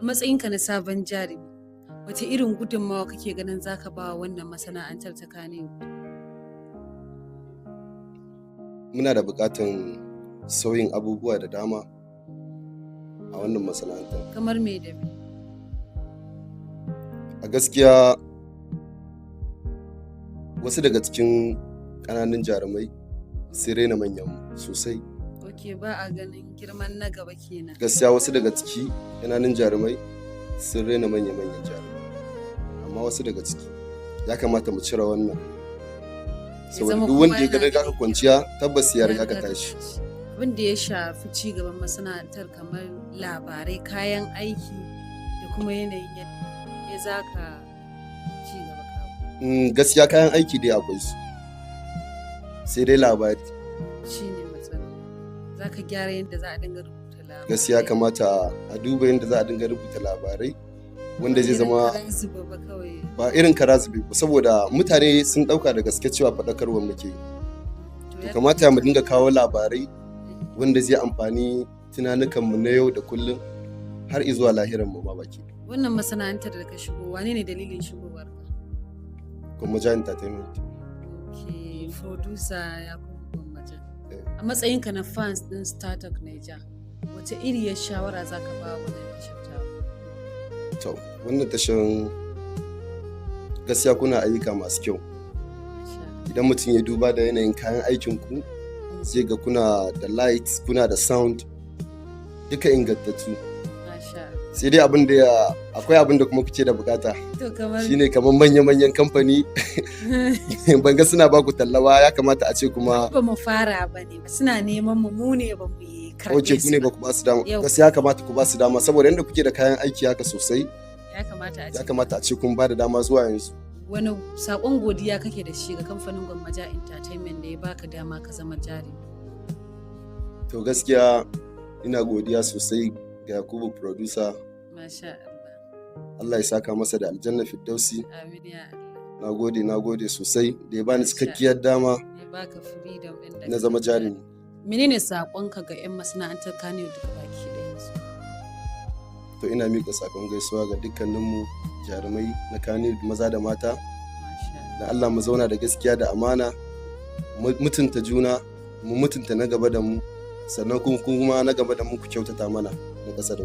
A matsayinka na sabon jarumi, wace irin gudunmawa kake ganin za ka ba wa wannan masana'antar ta Kannywood? Muna da buƙatan sauyin abubuwa da dama a wannan masana'antar. Kamar me da me? A gaskiya wasu daga cikin ƙananun jarumai sun raina manyan sosai. Ok, ba a ganin girman na gaba kenan. Gaskiya wasu daga ciki ƙananun jarumai sun raina manya-manyan jarumai. Amma wasu daga ciki ya kamata mu cire wannan. Saboda duk wanda ya ga riga ka kwanciya tabbas ya riga ka tashi. Abin da ya shafi ci gaban masana'antar kamar labarai, kayan aiki da kuma yanayin yadda ya za ka ci gaba kawo. Gaskiya kayan aiki dai akwai su. Sai dai labari. Shi ne matsala. Za ka gyara yadda za a dinga rubuta labarai. Gaskiya kamata a duba yadda za a dinga rubuta labarai wanda zai zama ba irin kara zube ba, saboda mutane sun ɗauka da gaske cewa faɗakarwar muke. To kamata mu dinga kawo labarai wanda zai amfani tunanukanmu na yau da kullum har izuwa lahiran mu ma baki. Wannan masana'antar da ka shigo, wane ne dalilin shigowar ka? Gwammaja Entertainment. Okay, producer Yakubu Gwammaja. A matsayinka na fans din Startup Naija, wace iriyar shawara za ka ba wa wannan tashar taku? To, wannan tashar gaskiya kuna ayyuka masu kyau. Idan mutum ya duba da yanayin kayan aikinku, zai ga kuna da light, kuna da sound, duka ingantattu. Sai dai akwai abin da kuma kuke da bukata. Shine kamar manya-manyan kamfani ban ga suna baku tallawa, ya kamata a ce kuma ba mu fara ba ne, suna neman mu ne ba mu yi karɓe su. Ku ne ba ku ba su dama. Gaskiya ya kamata ku ba su dama saboda yadda kuke da kayan aiki haka sosai. Ya kamata a ce kun ba da dama zuwa yanzu. Wani saƙon godiya kake da shi ga kamfanin Gwammaja Entertainment da ya baka dama ka zama jari? To gaskiya ina godiya sosai ga Yakubu producer. Masha Allah. Allah ya saka masa da aljanna Firdausi. Amin ya Allah. Na gode sosai da ya bani cikakkiyar dama na zama jarumi. Menene saƙonka ga 'yan masana'antar Kannywood duka baki ɗayansu? To ina miƙa saƙon gaisuwa ga dukkaninmu jarumai na Kannywood maza da mata. Da Allah mu zauna da gaskiya da amana, mutunta juna, mu mutunta na gaba da mu, sannan kuma na gaba da mu ku kyautata mana na ƙasa da ku.